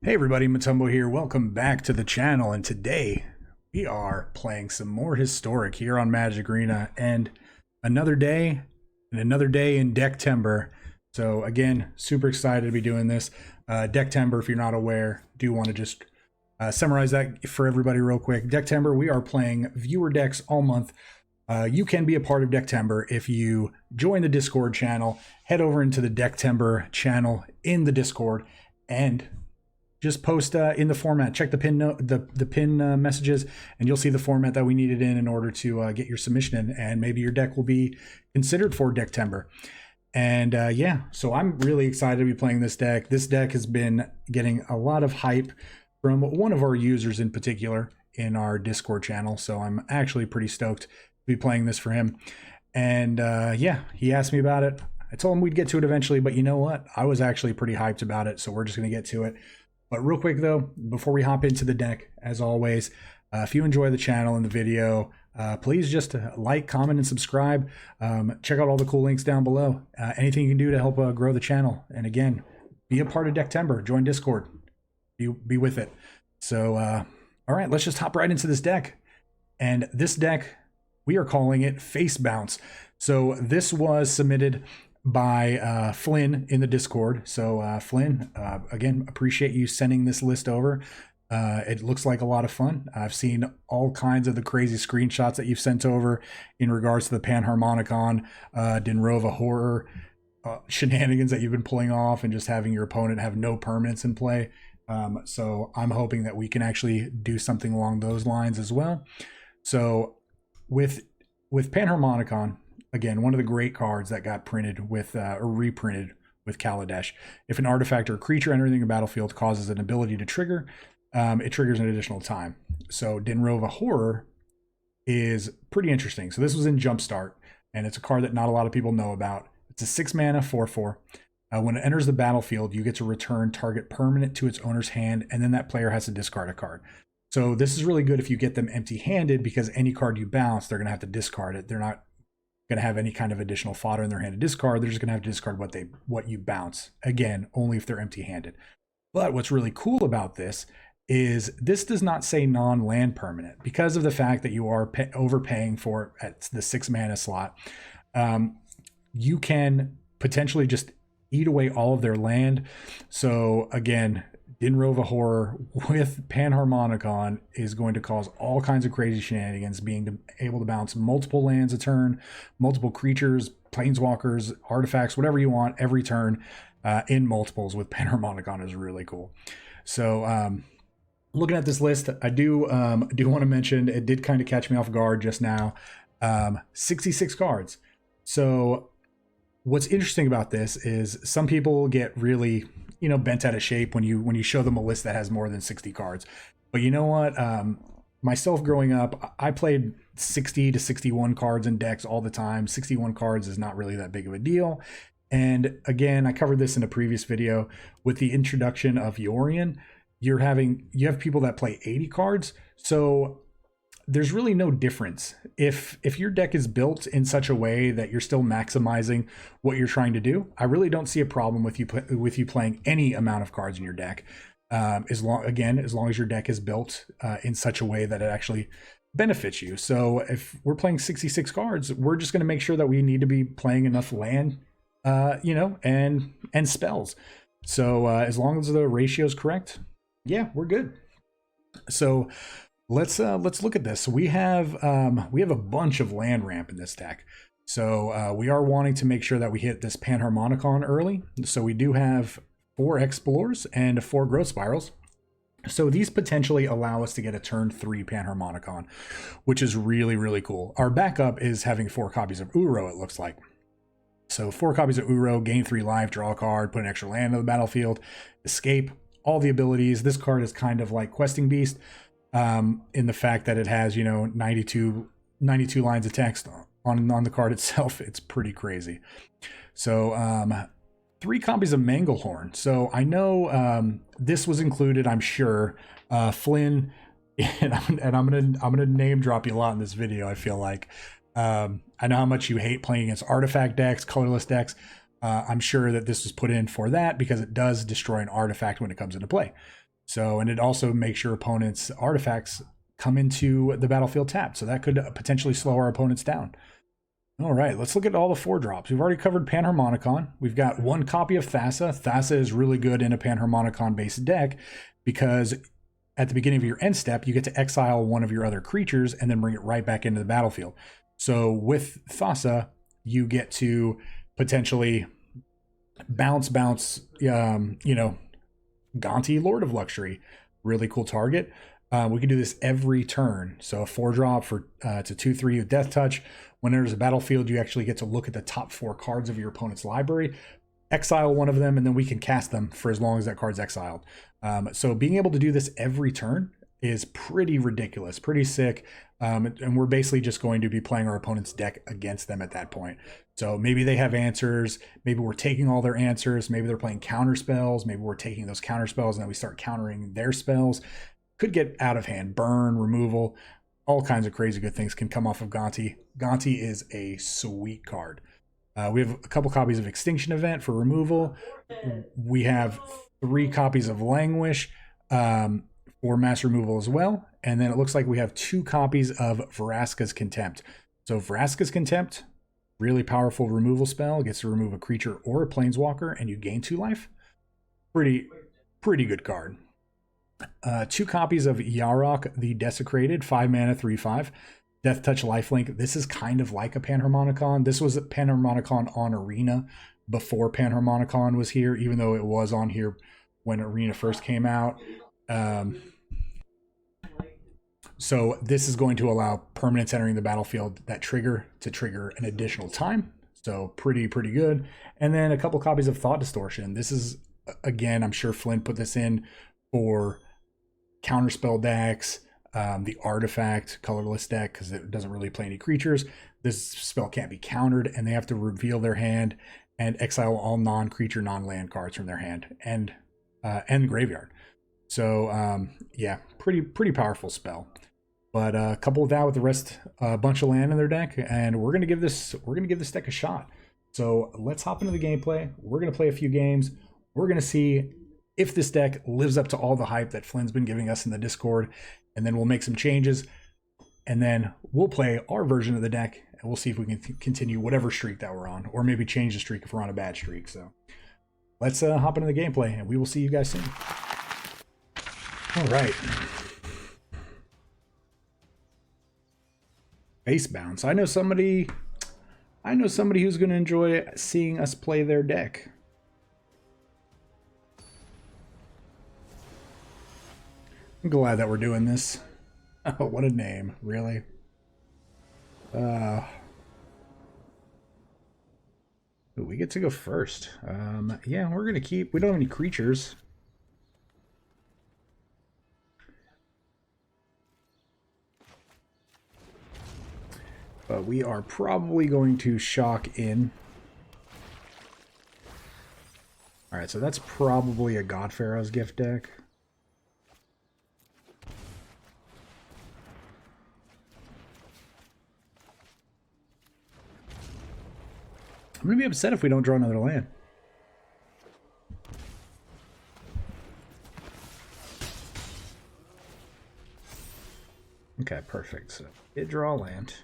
Hey everybody, Matumbo here. Welcome back to the channel, and today we are playing some more historic here on Magic Arena, and another day in Decktember. So again, super excited to be doing this. Decktember, if you're not aware, do want to just summarize that for everybody real quick. Decktember, we are playing viewer decks all month. You can be a part of Decktember if you join the Discord channel, head over into the Decktember channel in the Discord, and just post in the format. Check the pin the pin messages, and you'll see the format that we needed in order to get your submission in, and maybe your deck will be considered for Decktember. And yeah, so I'm really excited to be playing this deck. This deck has been getting a lot of hype from one of our users in particular in our Discord channel, so I'm actually pretty stoked to be playing this for him. And yeah, he asked me about it. I told him we'd get to it eventually, but you know what? I was actually pretty hyped about it, so we're just going to get to it. But real quick though, before we hop into the deck, as always, if you enjoy the channel and the video, please just like, comment, and subscribe. Check out all the cool links down below. Anything you can do to help grow the channel. And again, be a part of Decktember. Join Discord. Be with it. So, all right, let's just hop right into this deck. And this deck, we are calling it Face Bounce. So this was submitted by Flynn in the Discord. So Flynn, again, appreciate you sending this list over. It looks like a lot of fun. I've seen all kinds of the crazy screenshots that you've sent over in regards to the Panharmonicon, Dinrova horror shenanigans that you've been pulling off, and just having your opponent have no permanents in play. So I'm hoping that we can actually do something along those lines as well. So with Panharmonicon, again, one of the great cards that got printed with or reprinted with Kaladesh. If an artifact or creature entering the battlefield causes an ability to trigger, it triggers an additional time. So Dinrova Horror is pretty interesting. So this was in Jumpstart, and it's a card that not a lot of people know about. It's a 6 mana 4/4. When it enters the battlefield, you get to return target permanent to its owner's hand, and then that player has to discard a card. So this is really good if you get them empty-handed, because any card you bounce, they're going to have to discard it. They're not going to have any kind of additional fodder in their hand to discard. They're just going to have to discard what you bounce. Again, only if they're empty-handed. But what's really cool about this is this does not say non-land permanent, because of the fact that you are overpaying for it at the 6 mana slot. You can potentially just eat away all of their land. So again, Dinrova Horror with Panharmonicon is going to cause all kinds of crazy shenanigans, being able to bounce multiple lands a turn, multiple creatures, planeswalkers, artifacts, whatever you want every turn in multiples with Panharmonicon is really cool. So looking at this list, I do want to mention, it did kind of catch me off guard just now. 66 cards. So what's interesting about this is some people get really, bent out of shape when you show them a list that has more than 60 cards. But you know what? Myself growing up, I played 60 to 61 cards in decks all the time. 61 cards is not really that big of a deal. And again, I covered this in a previous video with the introduction of Yorion. You have people that play 80 cards. So there's really no difference. If your deck is built in such a way that you're still maximizing what you're trying to do, I really don't see a problem with you playing any amount of cards in your deck, as long as your deck is built in such a way that it actually benefits you. So if we're playing 66 cards, we're just going to make sure that we need to be playing enough land, and spells. So as long as the ratio is correct, yeah, we're good. So let's look at this. We have a bunch of land ramp in this deck. So we are wanting to make sure that we hit this Panharmonicon early. So we do have 4 Explorers and 4 Growth Spirals. So these potentially allow us to get a turn 3 Panharmonicon, which is really, really cool. Our backup is having 4 copies of Uro, it looks like. So 4 copies of Uro, gain 3 life, draw a card, put an extra land on the battlefield, escape, all the abilities. This card is kind of like Questing Beast, in the fact that it has 92 lines of text on the card itself. It's pretty crazy. So 3 copies of Manglehorn. So I know this was included, I'm sure. Flynn, and I'm gonna name drop you a lot in this video, I feel like. I know how much you hate playing against artifact decks, colorless decks. I'm sure that this was put in for that, because it does destroy an artifact when it comes into play. So, and it also makes your opponent's artifacts come into the battlefield tapped. So that could potentially slow our opponents down. All right, let's look at all the 4-drops. We've already covered Panharmonicon. We've got 1 copy of Thassa. Thassa is really good in a Panharmonicon-based deck because at the beginning of your end step, you get to exile one of your other creatures and then bring it right back into the battlefield. So with Thassa, you get to potentially bounce, you know, Gonti, Lord of Luxury. Really cool target. We can do this every turn. So a 4-drop for it's a 2/3 with Death Touch. When there's a battlefield, you actually get to look at the top 4 cards of your opponent's library, exile one of them, and then we can cast them for as long as that card's exiled. So being able to do this every turn is pretty ridiculous, pretty sick. And we're basically just going to be playing our opponent's deck against them at that point. So maybe they have answers, maybe we're taking all their answers, maybe they're playing counter spells, maybe we're taking those counter spells and then we start countering their spells. Could get out of hand, burn, removal, all kinds of crazy good things can come off of Gonti. Gonti is a sweet card. We have a couple copies of Extinction Event for removal. We have 3 copies of Languish for mass removal as well. And then it looks like we have 2 copies of Vraska's Contempt. So Vraska's Contempt, really powerful removal spell. It gets to remove a creature or a planeswalker and you gain 2 life. Pretty good card. 2 copies of Yarok the Desecrated, 5 mana, 3/5. Death Touch Lifelink. This is kind of like a Panharmonicon. This was a Panharmonicon on Arena before Panharmonicon was here, even though it was on here when Arena first came out. So this is going to allow permanents entering the battlefield that trigger to trigger an additional time. So pretty good. And then a couple copies of Thought Distortion. This is, again, I'm sure Flynn put this in for counterspell decks, the artifact colorless deck, because it doesn't really play any creatures. This spell can't be countered, and they have to reveal their hand and exile all non-creature, non-land cards from their hand and graveyard. So yeah, pretty powerful spell. But couple that with the rest, a bunch of land in their deck, and we're gonna give this deck a shot. So let's hop into the gameplay. We're gonna play a few games. We're gonna see if this deck lives up to all the hype that Flynn's been giving us in the Discord, and then we'll make some changes, and then we'll play our version of the deck, and we'll see if we can continue whatever streak that we're on, or maybe change the streak if we're on a bad streak. So let's hop into the gameplay, and we will see you guys soon. All right. Base bounce. I know somebody who's going to enjoy seeing us play their deck. I'm glad that we're doing this. Oh, what a name, really. Ooh, we get to go first. Yeah, we're gonna keep. We don't have any creatures. But we are probably going to shock in. All right, so that's probably a God Pharaoh's Gift deck. I'm going to be upset if we don't draw another land. Okay, perfect. So, it draw land.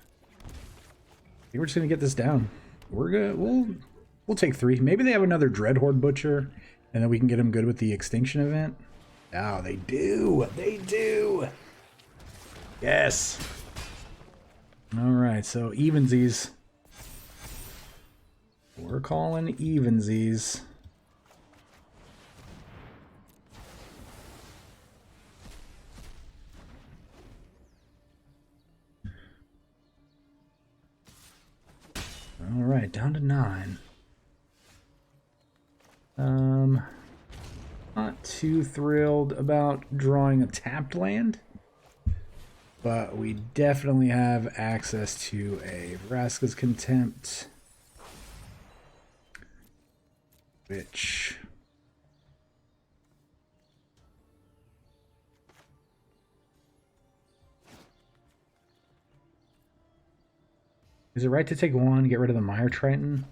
I think we're just going to get this down. We're good. We'll take 3. Maybe they have another Dreadhorde Butcher, and then we can get them good with the Extinction Event. Oh, they do. They do. Yes. All right, so evensies. We're calling evensies. All right, down to 9. Not too thrilled about drawing a tapped land, but we definitely have access to a Vraska's Contempt, which is it right to take 1, get rid of the Mire Triton?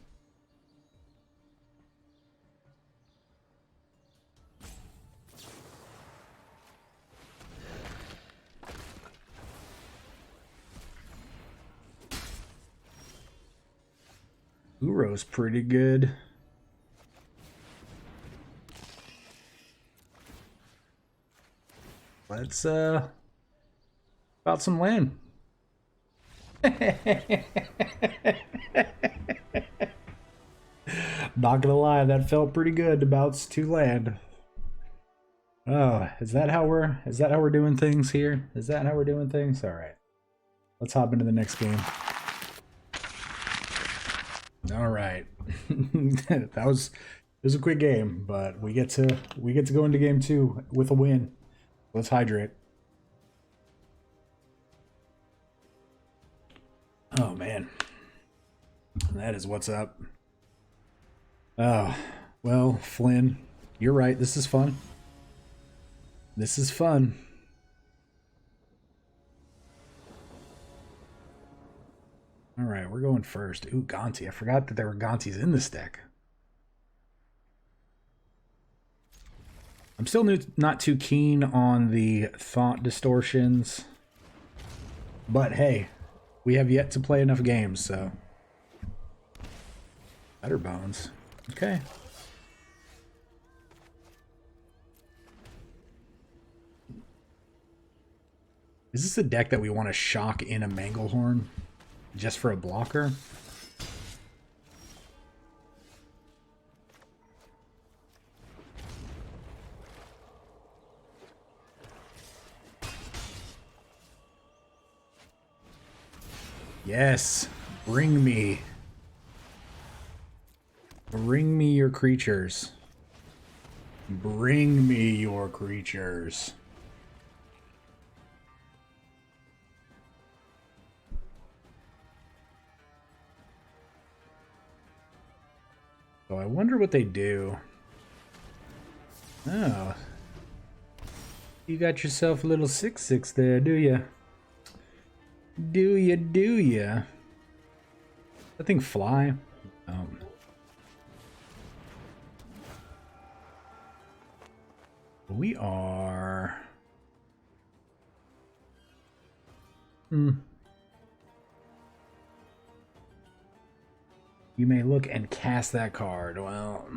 Uro's pretty good. Let's about some land. Not gonna lie, that felt pretty good to bounce 2 land. Oh, is that how we're doing things here? Is that how we're doing things? All right. Let's hop into the next game. All right. It was a quick game, but we get to go into game 2 with a win. Let's hydrate. Oh man. That is what's up. Oh, well, Flynn, you're right. This is fun. This is fun. All right, we're going first. Ooh, Gonti. I forgot that there were Gontis in this deck. I'm still not too keen on the thought distortions. But hey, we have yet to play enough games, so. Better bones. Okay. Is this a deck that we want to shock in a Manglehorn just for a blocker? Yes, bring me your creatures. Bring me your creatures. So I wonder what they do. Oh. You got yourself a little 6/6 there, do ya? Do ya? That thing fly? We are... You may look and cast that card. Well...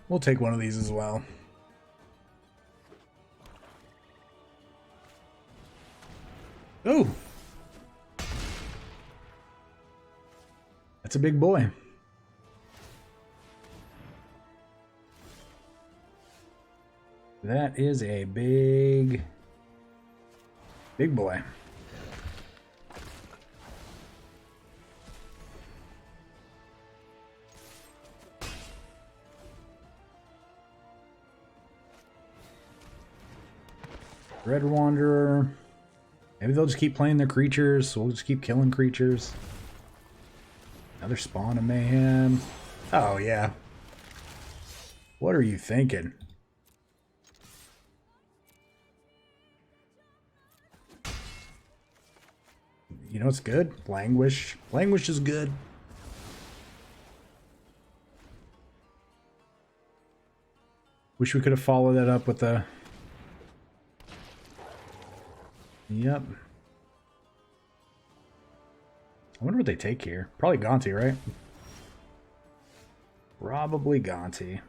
We'll take one of these as well. Oh! That's a big boy. That is a big boy. Red Wanderer. Maybe they'll just keep playing their creatures, so we'll just keep killing creatures. Another Spawn of Mayhem. Oh, yeah. What are you thinking? You know what's good? Languish. Languish is good. Wish we could have followed that up with a... Yep. I wonder what they take here. Probably Gonti, right? Probably Gonti.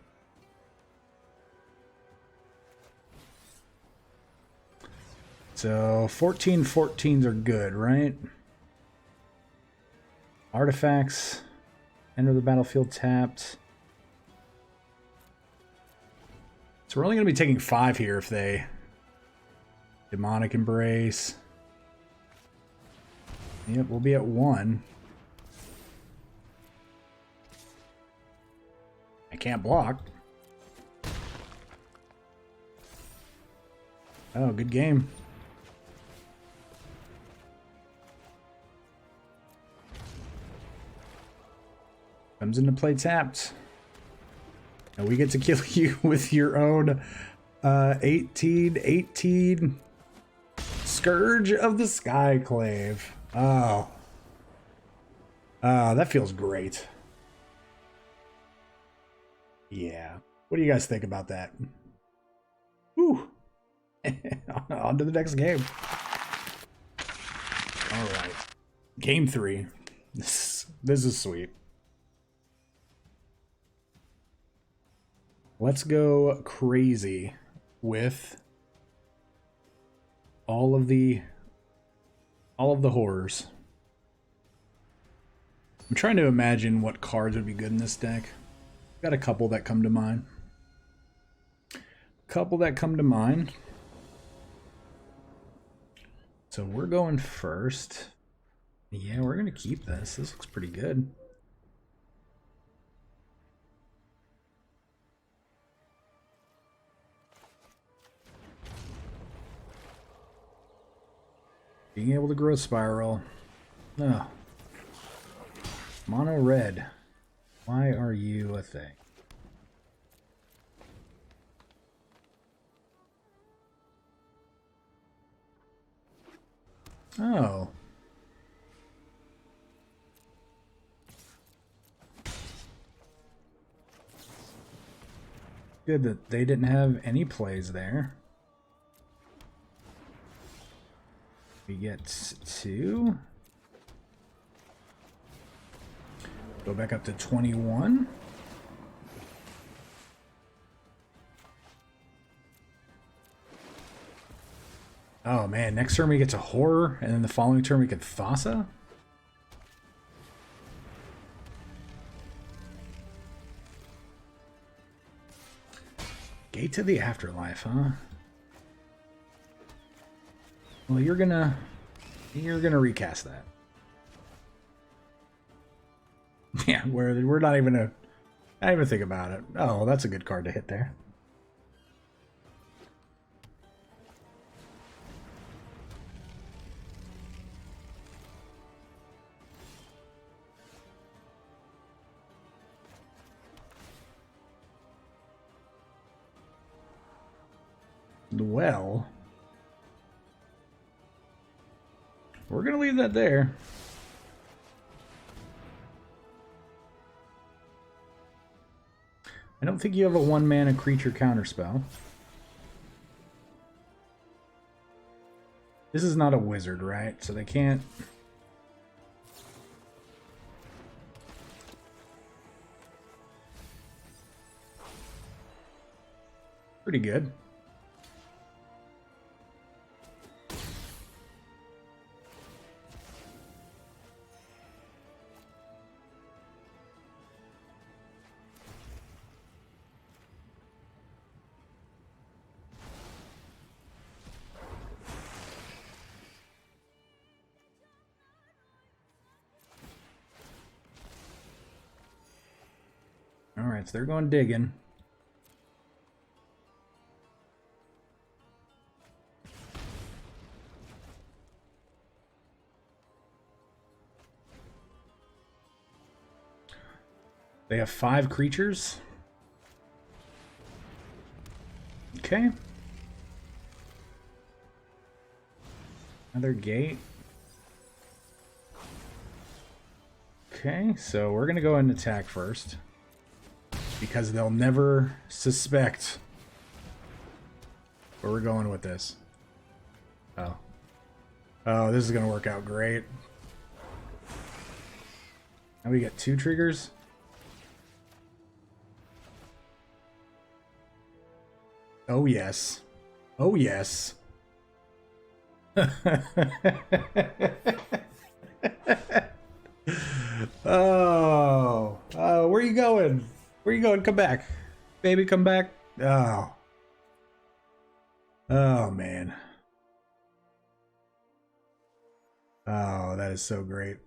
So 14/14s are good, right? Artifacts. Enter the battlefield tapped. So we're only going to be taking 5 here if they... Demonic Embrace. Yep, we'll be at 1. I can't block. Oh, good game. Comes into play tapped. And we get to kill you with your own 18 Scourge of the Skyclave. Oh. Oh, that feels great. Yeah. What do you guys think about that? Whew. On to the next game. All right. Game 3. This is sweet. Let's go crazy with all of the horrors. I'm trying to imagine what cards would be good in this deck. Got a couple that come to mind. So we're going first. Yeah, we're gonna keep this. This looks pretty good. Being able to grow spiral. Oh. Mono red. Why are you a thing? Oh. Good that they didn't have any plays there. We get 2. Go back up to 21. Oh man, next turn we get to horror, and then the following turn we get Thassa? Gate to the Afterlife, huh? Well, you're gonna recast that. Yeah, we're not even think about it. Oh, that's a good card to hit there. Well, we're gonna leave that there. I don't think you have a 1-mana creature counterspell. This is not a wizard, right? So they can't... Pretty good. Alright, so they're going digging. They have 5 creatures. Okay. Another gate. Okay, so we're going to go and attack first. Because they'll never suspect where we're going with this. Oh. Oh, this is going to work out great. Now we get 2 triggers. Oh, yes. Oh, yes. Oh. Oh, where are you going? Where you going? Come back. Baby, come back. Oh. Oh, man. Oh, that is so great.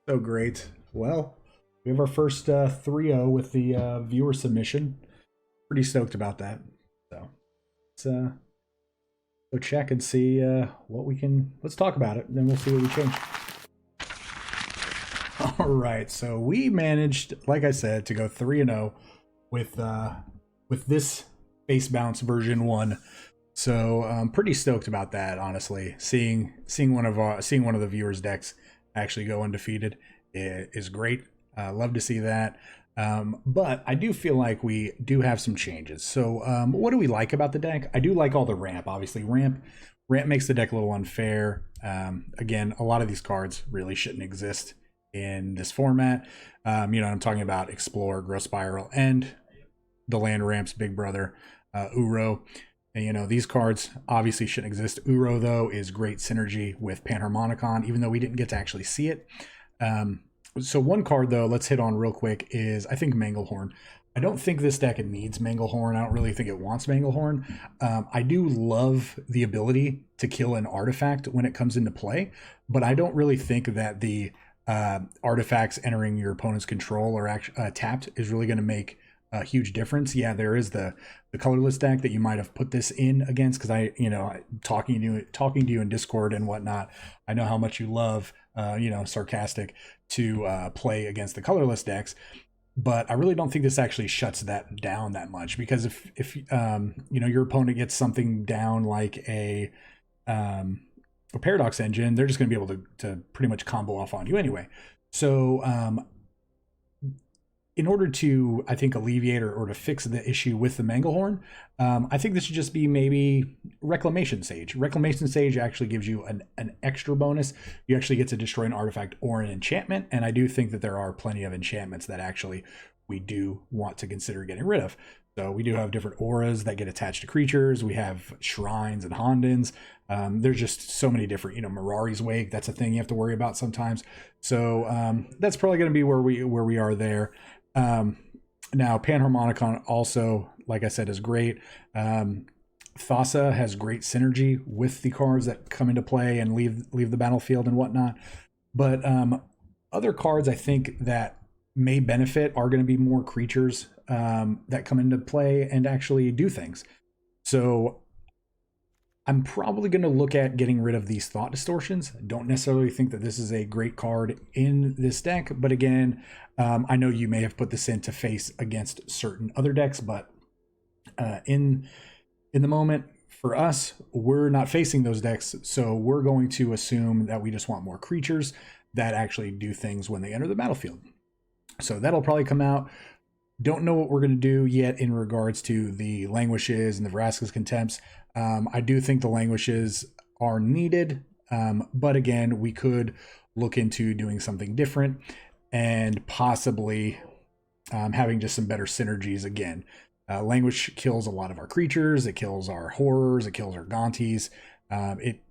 So great. Well, we have our first 3-0 with the viewer submission. Pretty stoked about that. So, let's go check and see what we can... Let's talk about it, and then we'll see what we change. All right, so we managed, like I said, to go 3-0 with this base bounce version 1. So I'm pretty stoked about that, honestly. Seeing one of the viewers' decks actually go undefeated is great. Love to see that. But I do feel like we do have some changes. So what do we like about the deck? I do like all the ramp. Obviously, ramp Ramp makes the deck a little unfair. Again, a lot of these cards really shouldn't exist in this format. I'm talking about Explore, Growth Spiral, and the land ramps big brother, Uro. And these cards obviously shouldn't exist. Uro, though, is great synergy with Panharmonicon, even though we didn't get to actually see it. So one card, though, let's hit on real quick is, I think, Manglehorn. I don't think this deck needs Manglehorn. I don't really think it wants Manglehorn. I do love the ability to kill an artifact when it comes into play, but I don't really think that the artifacts entering your opponent's control or tapped is really going to make a huge difference. Yeah, there is the colorless deck that you might have put this in against, because talking to you in Discord and whatnot, I know how much you love sarcastic to play against the colorless decks. But I really don't think this actually shuts that down that much, because if your opponent gets something down like a Paradox Engine, they're just going to be able to pretty much combo off on you anyway. So in order to, I think, alleviate or to fix the issue with the Manglehorn, I think this should just be maybe Reclamation Sage. Reclamation Sage actually gives you an extra bonus. You actually get to destroy an artifact or an enchantment, and I do think that there are plenty of enchantments that actually we do want to consider getting rid of. So we do have different auras that get attached to creatures. We have shrines and Hondens. There's just so many different, Mirari's Wake, that's a thing you have to worry about sometimes. So that's probably going to be where we are there. Now Panharmonicon also, like I said, is great. Thassa has great synergy with the cards that come into play and leave the battlefield and whatnot. But other cards I think that may benefit are going to be more creatures that come into play and actually do things. So I'm probably going to look at getting rid of these Thought Distortions. I don't necessarily think that this is a great card in this deck, but again, I know you may have put this in to face against certain other decks, but in the moment, for us, we're not facing those decks, so we're going to assume that we just want more creatures that actually do things when they enter the battlefield. So that'll probably come out. Don't know what we're going to do yet in regards to the Languishes and the Vraska's Contempts. I do think the Languishes are needed, but again, we could look into doing something different and possibly having just some better synergies again. Languish kills a lot of our creatures, it kills our horrors, it kills our Gontis. It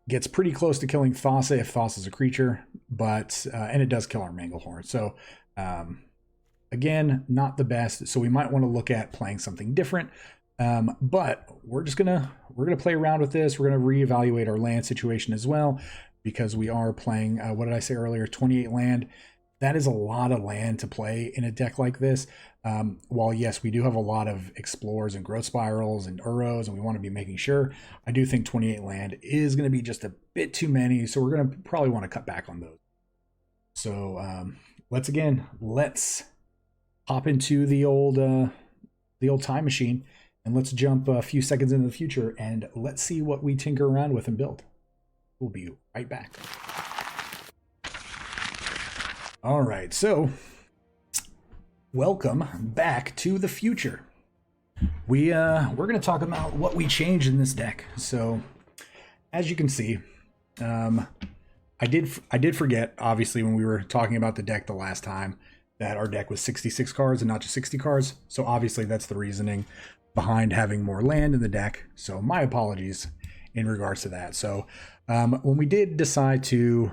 gets pretty close to killing Thassa if Thassa's a creature, but and it does kill our Manglehorn. So again, not the best. So we might want to look at playing something different. But we're gonna play around with this. We're gonna reevaluate our land situation as well, because we are playing what did I say earlier, 28 land. That is a lot of land to play in a deck like this. While yes, we do have a lot of Explores and Growth Spirals and Uros, and we want to be making sure, I do think 28 land is going to be just a bit too many, so we're going to probably want to cut back on those. So let's hop into the old time machine, and let's jump a few seconds into the future, and let's see what we tinker around with and build. We'll be right back. All right, so welcome back to the future. We're going to talk about what we changed in this deck. So, as you can see, I did forget, obviously, when we were talking about the deck the last time, that our deck was 66 cards and not just 60 cards. So obviously that's the reasoning behind having more land in the deck. So my apologies in regards to that. So when we did decide to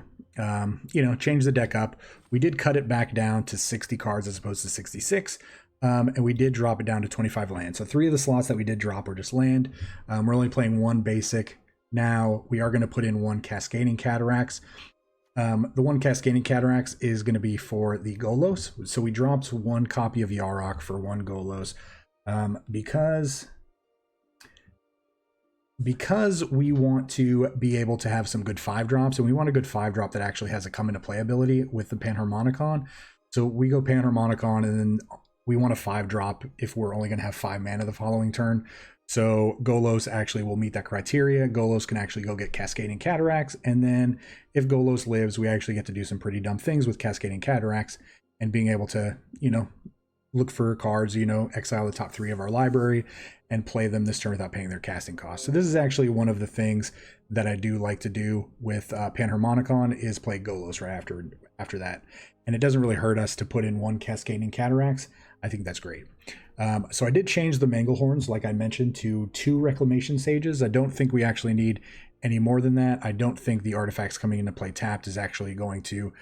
change the deck up, we did cut it back down to 60 cards as opposed to 66. And we did drop it down to 25 land. So 3 of the slots that we did drop were just land. We're only playing 1 basic. Now we are going to put in 1 Cascading Cataracts. The 1 Cascading Cataracts is going to be for the Golos. So we dropped 1 copy of Yarok for 1 Golos because we want to be able to have some good 5-drops, and we want a good 5-drop that actually has a come into play ability with the Panharmonicon. So we go Panharmonicon, and then we want a 5-drop if we're only going to have 5 mana the following turn. So Golos actually will meet that criteria. Golos can actually go get Cascading Cataracts, and then if Golos lives, we actually get to do some pretty dumb things with Cascading Cataracts and being able to, look for cards, you know, exile the top 3 of our library and play them this turn without paying their casting costs. So this is actually one of the things that I do like to do with Panharmonicon is play Golos right after that. And it doesn't really hurt us to put in 1 Cascading Cataracts. I think that's great. So I did change the Manglehorns, like I mentioned, to 2 Reclamation Sages. I don't think we actually need any more than that. I don't think the artifacts coming into play tapped is actually going to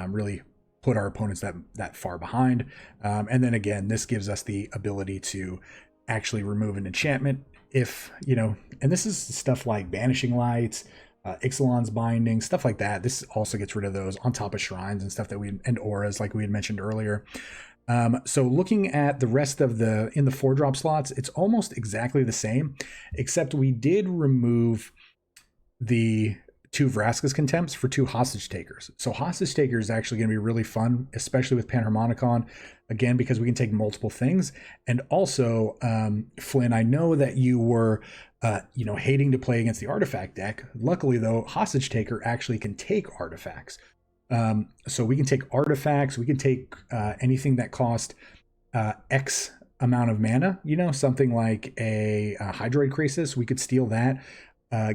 really put our opponents that far behind. And then again, this gives us the ability to actually remove an enchantment if, you know, and this is stuff like Banishing Lights, Ixalan's Binding, stuff like that. This also gets rid of those on top of shrines and stuff that and auras like we had mentioned earlier. So looking at the rest of in the 4-drop slots, it's almost exactly the same, except we did remove the 2 Vraska's Contempts for 2 Hostage Takers. So Hostage Taker is actually going to be really fun, especially with Panharmonicon, again, because we can take multiple things. And also, Flynn, I know that you were, you know, hating to play against the artifact deck. Luckily, though, Hostage Taker actually can take artifacts. So we can take artifacts, we can take anything that cost X amount of mana, you know, something like a Hydrate Crisis, we could steal that.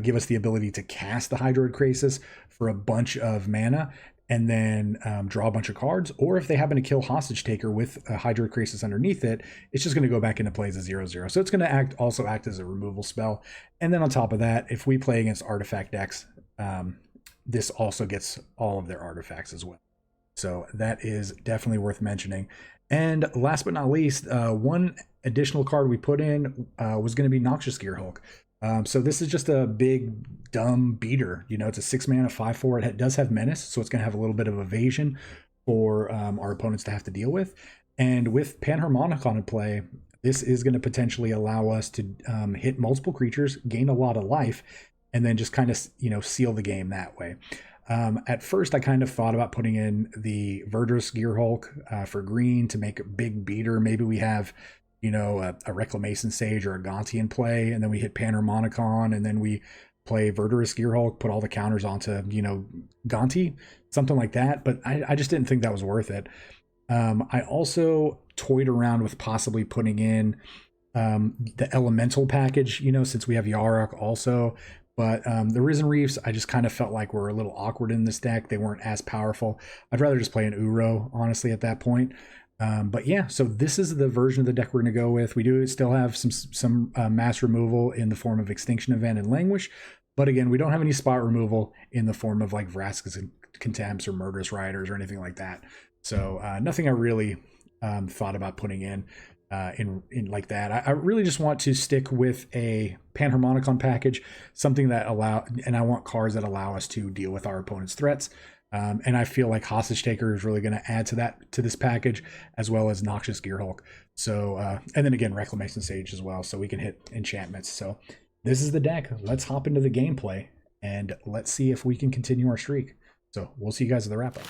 Give us the ability to cast the Hydroid Crisis for a bunch of mana and then draw a bunch of cards. Or if they happen to kill Hostage Taker with a Hydroid Crisis underneath it, it's just going to go back into play as a 0/0. So it's going to also act as a removal spell. And then on top of that, if we play against artifact decks, this also gets all of their artifacts as well. So that is definitely worth mentioning. And last but not least, 1 additional card we put in was going to be Noxious Gearhulk. So this is just a big, dumb beater. You know, it's a 6 mana, 5/4. It does have Menace, so it's going to have a little bit of evasion for our opponents to have to deal with. And with Panharmonicon in play, this is going to potentially allow us to hit multiple creatures, gain a lot of life, and then just kind of, you know, seal the game that way. At first, I kind of thought about putting in the Verdurous Gearhulk for green to make a big beater. Maybe we have, you know, a Reclamation Sage or a Gonti in play, and then we hit Panharmonicon, and then we play Verdurous Gearhulk, put all the counters onto, you know, Gonti, something like that. But I just didn't think that was worth it. I also toyed around with possibly putting in the Elemental package, you know, since we have Yarok also. But the Risen Reefs, I just kind of felt like were a little awkward in this deck. They weren't as powerful. I'd rather just play an Uro, honestly, at that point. But yeah, so this is the version of the deck we're going to go with. We do still have some mass removal in the form of Extinction Event and Languish. But again, we don't have any spot removal in the form of like Vraska's Contempts or Murderous Riders or anything like that. So nothing I really thought about putting in like that. I really just want to stick with a Panharmonicon package, something that and I want cards that allow us to deal with our opponent's threats. And I feel like Hostage Taker is really going to add to this package, as well as Noxious Gearhulk. So, and then again, Reclamation Sage as well, so we can hit enchantments. So this is the deck. Let's hop into the gameplay, and let's see if we can continue our streak. So we'll see you guys at the wrap-up.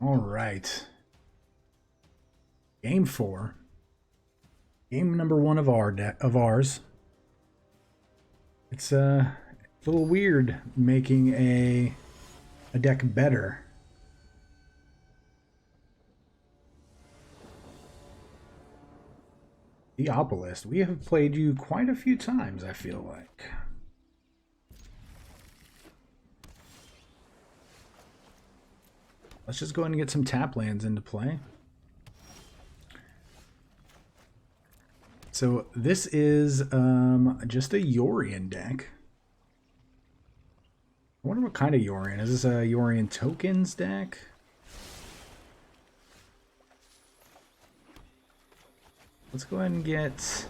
All right. Game 4. Game number 1 of ours. It's a little weird making a deck better. Theopolist. We have played you quite a few times, I feel like. Let's just go ahead and get some tap lands into play. So this is just a Yorion deck. I wonder what kind of Yorion. Is this a Yorion tokens deck? Let's go ahead and get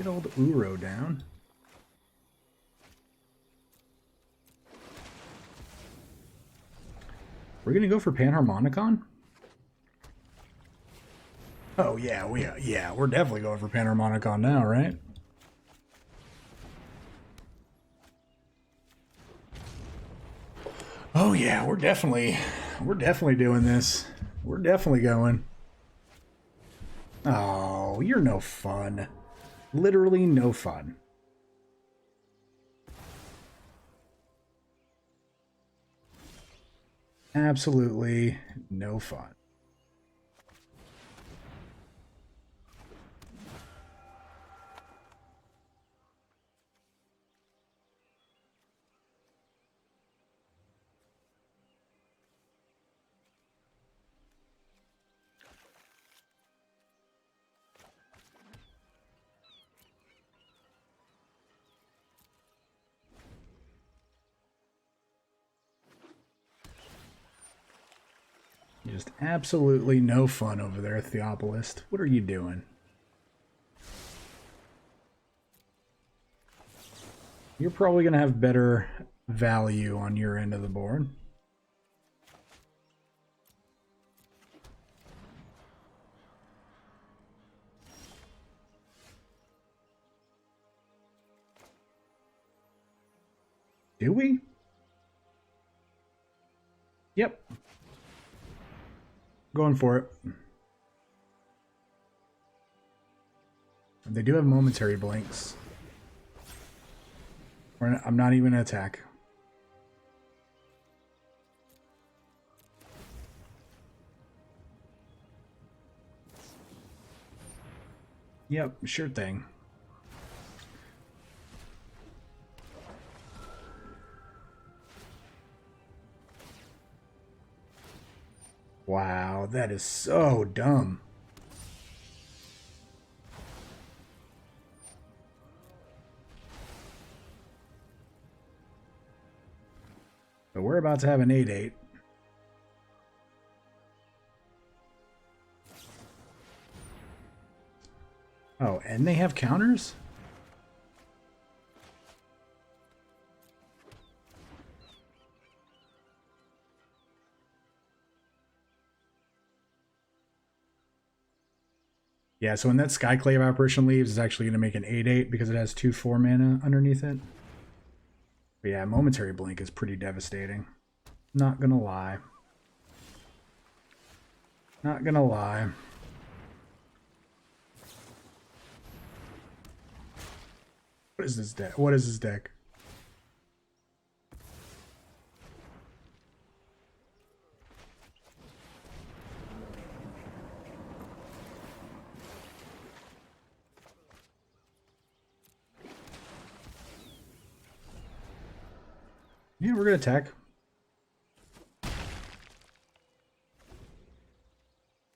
old Uro down. We're gonna go for Panharmonicon. Oh yeah, we're definitely going for Panharmonicon now, right? Oh yeah, we're definitely doing this. We're definitely going. Oh, you're no fun. Literally no fun. Absolutely no fun. Just absolutely no fun over there, Theopolist. What are you doing? You're probably going to have better value on your end of the board. Do we? Yep. Going for it. They do have momentary blinks. I'm not even gonna attack. Yep, sure thing. Wow, that is so dumb. But we're about to have an 8-8. Oh, and they have counters? Yeah, so when that Skyclave apparition leaves, it's actually going to make an 8-8 because it has 2/4 mana underneath it. But yeah, Momentary Blink is pretty devastating. Not gonna lie. Not gonna lie. What is this deck? What is this deck? Yeah, we're gonna attack.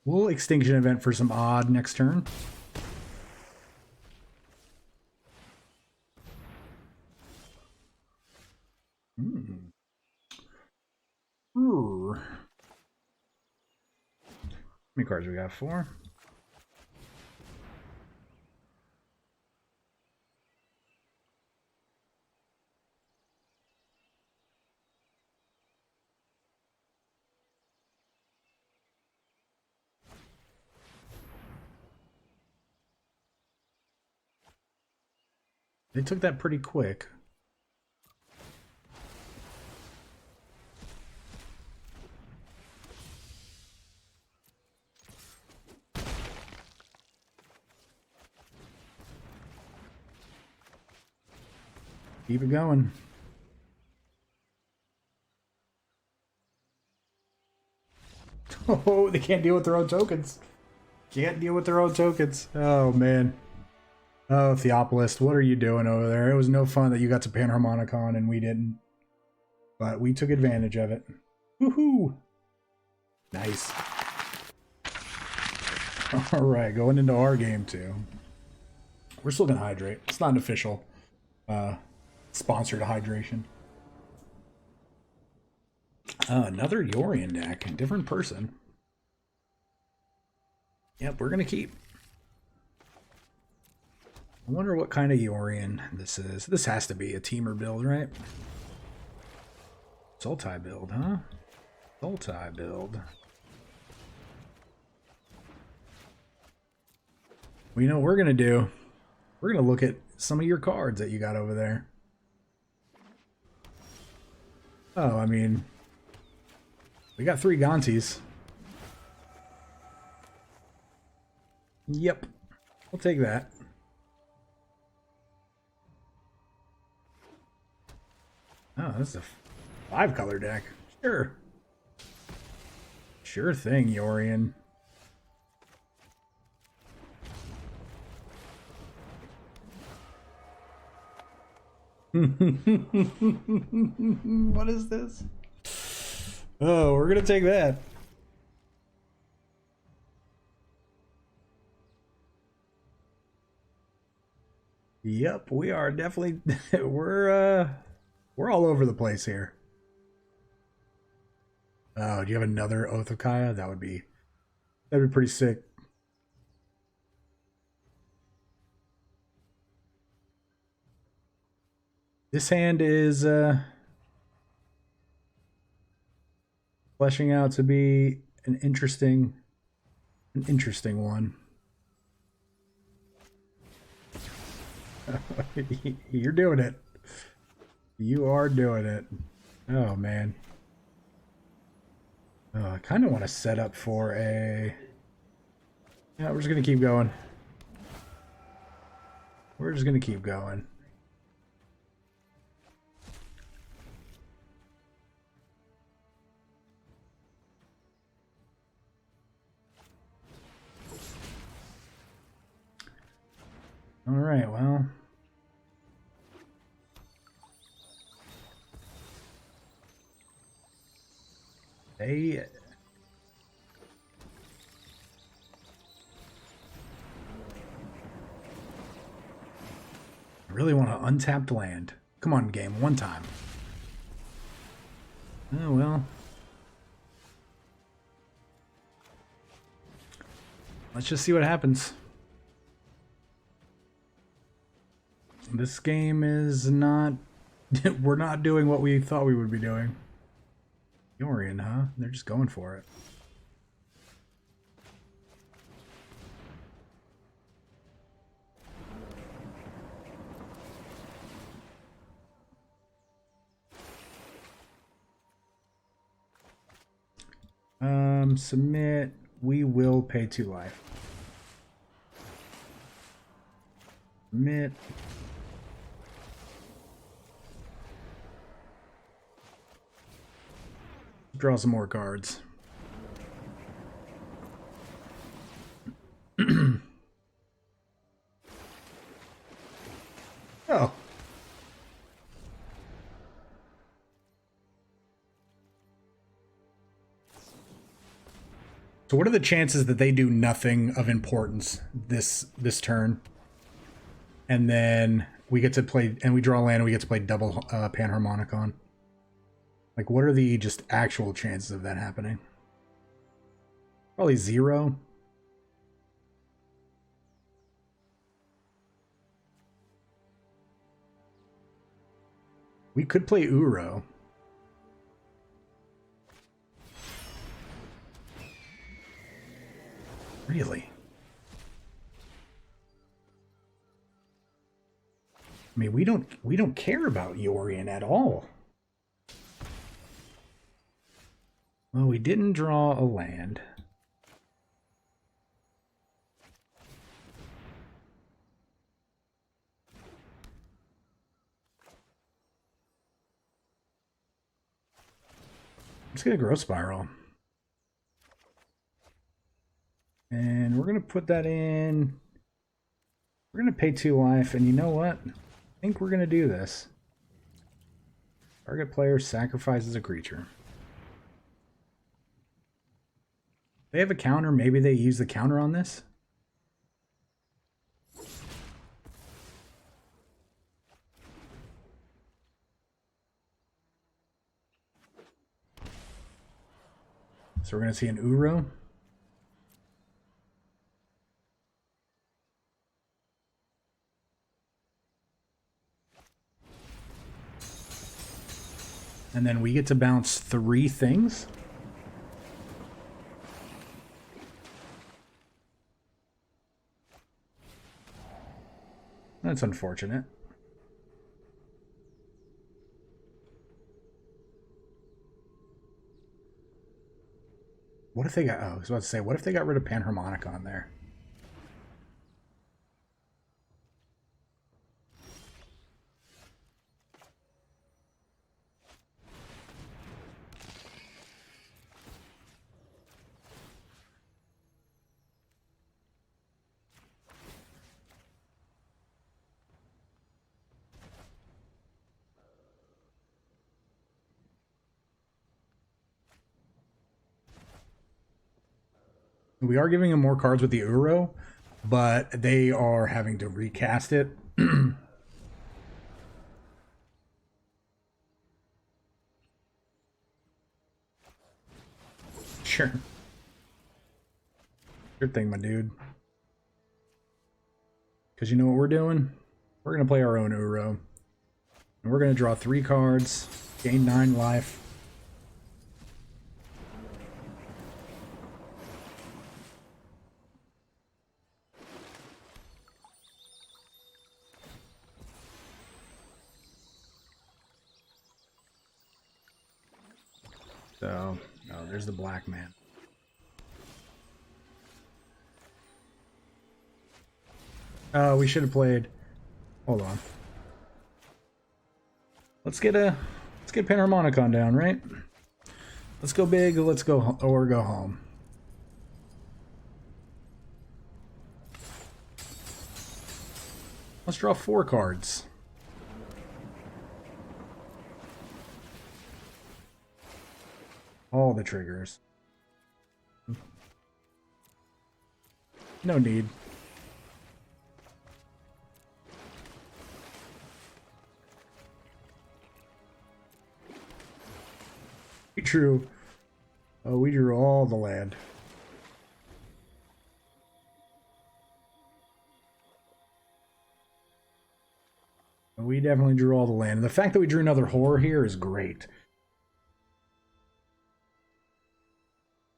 We'll Extinction Event for some odd next turn. How many cards we got? 4? They took that pretty quick. Keep it going. Oh, they can't deal with their own tokens. Can't deal with their own tokens. Oh, man. Oh, Theopolist, what are you doing over there? It was no fun that you got to Panharmonicon and we didn't. But we took advantage of it. Woohoo! Nice. Alright, going into our game too. We're still going to hydrate. It's not an official sponsored hydration. Another Yorion deck. Different person. Yep, we're going to keep. I wonder what kind of Yorion this is. This has to be a teamer build, right? Sultai build, huh? Sultai build. Well, you know what we're going to do? We're going to look at some of your cards that you got over there. Oh, I mean, we got 3 Gontis. Yep. We'll take that. Oh, this is a 5-color deck. Sure. Sure thing, Yorian. What is this? Oh, we're gonna take that. Yep, we are definitely we're all over the place here. Oh, do you have another Oath of Kaya? That'd be pretty sick. This hand is fleshing out to be an interesting one. You're doing it. You are doing it. Oh man. Oh, I kind of want to set up for a... Yeah, we're just going to keep going. We're just going to keep going. All right, well... They... I really want to untapped land. Come on, game, one time. Oh, well. Let's just see what happens. This game is not... We're not doing what we thought we would be doing. Yorian, huh? They're just going for it. Submit. We will pay 2 life. Submit. Draw some more cards. Oh. So what are the chances that they do nothing of importance this turn? And then we get to play, and we draw land, and we get to play double Panharmonicon. Like, what are the just actual chances of that happening? Probably 0. We could play Uro. Really? I mean, we don't care about Yorian at all. Well, we didn't draw a land. Let's get a growth spiral. And we're going to put that in. We're going to pay 2 life, and you know what? I think we're going to do this. Target player sacrifices a creature. They have a counter. Maybe they use the counter on this. So we're going to see an Uro. And then we get to bounce 3 things. That's unfortunate. What if they got... Oh, I was about to say, what if they got rid of Panharmonicon there? We are giving him more cards with the Uro, but they are having to recast it. Sure. Good thing, my dude. Because you know what we're doing? We're going to play our own Uro. And we're going to draw 3 cards, gain 9 life. So, oh, there's the black man. Oh, we should have played. Hold on. Let's get Panharmonicon down, right? Let's go big. Let's go or go home. Let's draw 4 cards. All the triggers. No need. We drew all the land. We definitely drew all the land. And the fact that we drew another horror here is great.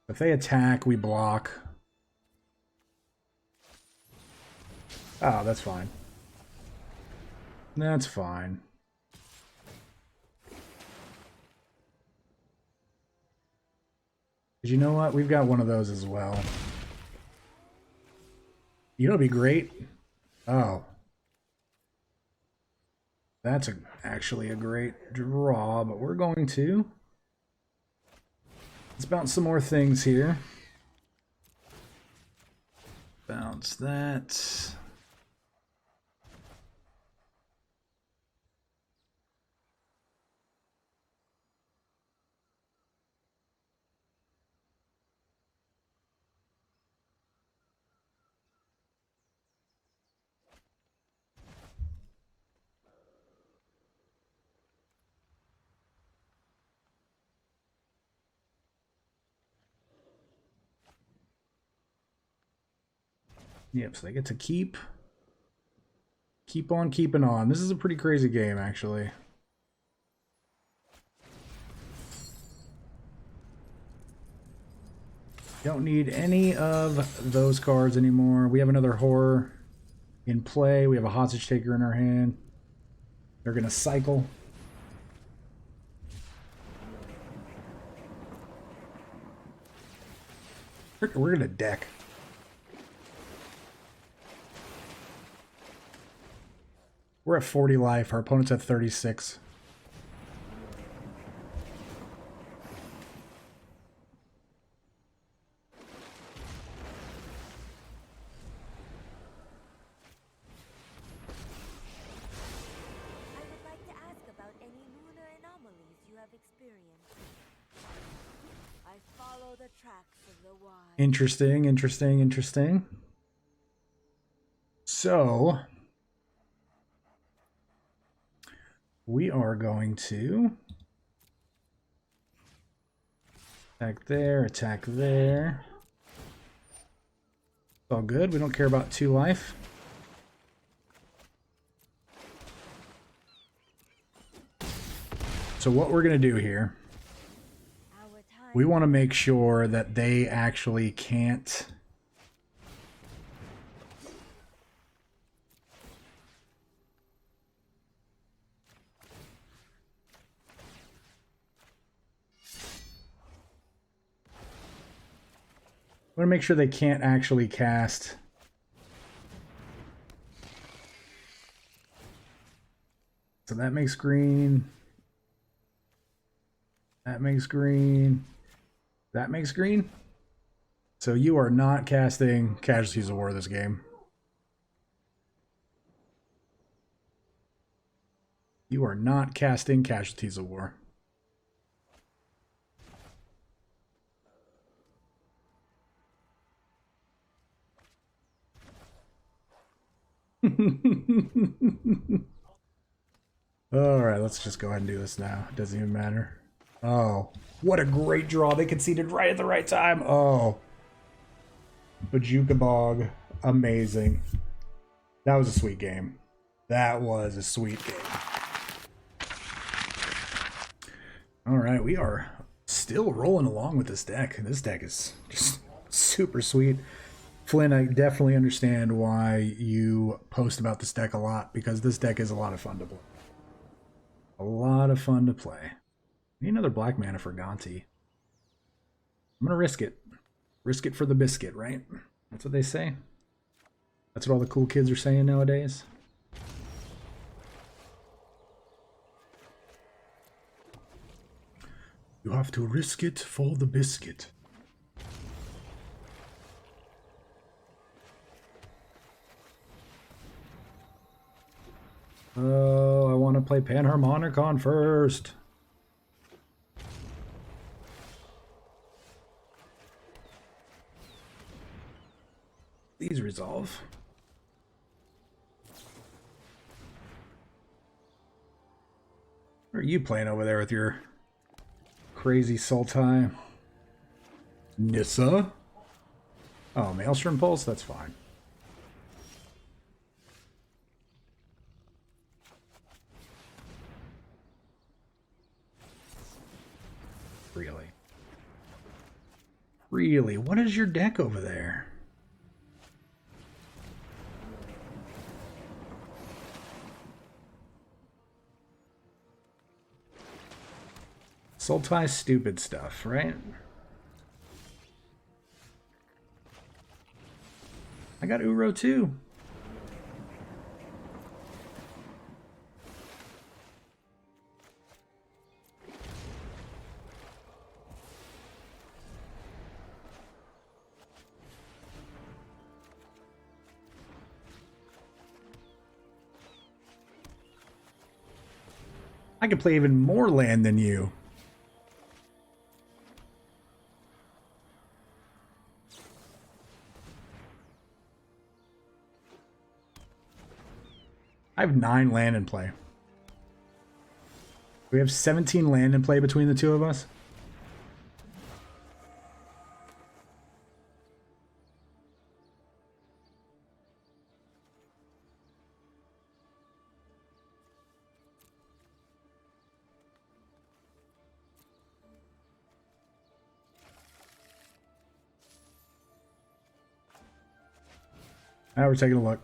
If they attack, we block. Oh, that's fine. That's fine. Because you know what? We've got one of those as well. You know what'd be great? Oh. That's actually a great draw, but we're going to... Let's bounce some more things here. Bounce that. Yep, so they get to keep on keeping on. This is a pretty crazy game, actually. Don't need any of those cards anymore. We have another horror in play. We have a hostage taker in our hand. They're going to cycle. We're going to deck. We're at 40 life. Our opponent's at 36. Interesting, interesting, interesting. So, we are going to attack there, attack there. It's all good. We don't care about 2 life. So what we're going to do here, we want to make sure that they actually can't... I want to make sure they can't actually cast. So that makes green. That makes green. That makes green. So you are not casting Casualties of War this game. You are not casting Casualties of War. Alright, let's just go ahead and do this now. It doesn't even matter. Oh, what a great draw. They conceded right at the right time. Oh. Bajuka Bog. Amazing. That was a sweet game. That was a sweet game. Alright, we are still rolling along with this deck. This deck is just super sweet. Flynn, I definitely understand why you post about this deck a lot, because this deck is a lot of fun to play. A lot of fun to play. Need another black mana for Gonti. I'm gonna risk it. Risk it for the biscuit, right? That's what they say. That's what all the cool kids are saying nowadays. You have to risk it for the biscuit. Oh, I want to play Panharmonicon first. Please resolve. What are you playing over there with your crazy Sultai? Nissa? Oh, Maelstrom Pulse? That's fine. Really? Really? What is your deck over there? Sultai stupid stuff, right? I got Uro too. I could play even more land than you. I have 9 land in play. We have 17 land in play between the two of us. Now we're taking a look.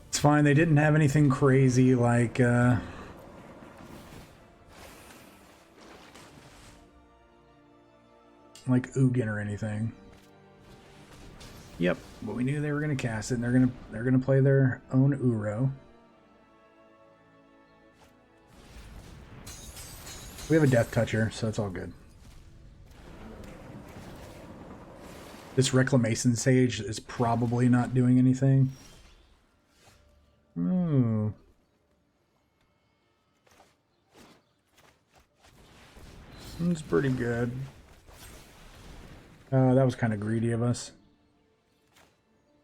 It's fine. They didn't have anything crazy like Ugin or anything. Yep, but we knew they were gonna cast it, and they're gonna play their own Uro. We have a Death Toucher, so it's all good. This Reclamation Sage is probably not doing anything. Ooh. It's pretty good. That was kind of greedy of us.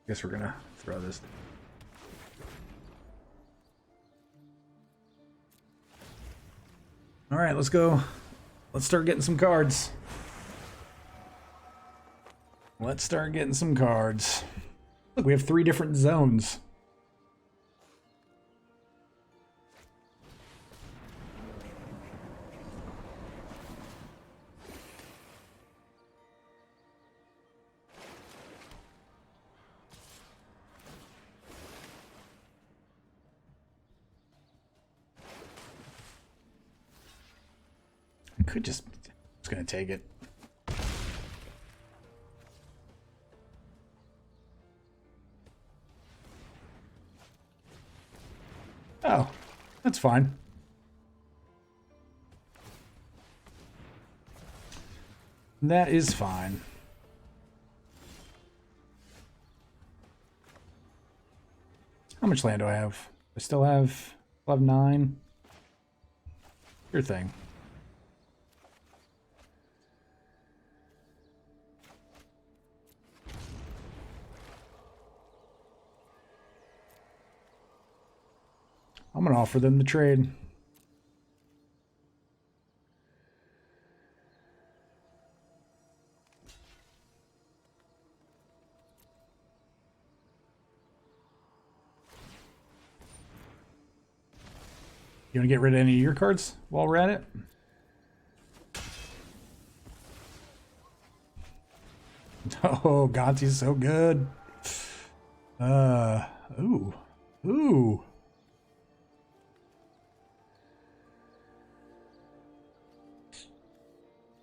Guess we're gonna throw this. All right, let's go. Let's start getting some cards. Let's start getting some cards. Look, we have 3 different zones. Could just gonna take it. Oh, that's fine. That is fine. How much land do I have? I still have 9. Your thing. I'm gonna offer them the trade. You want to get rid of any of your cards while we're at it? Oh, Gontis is so good. Ooh. Ooh.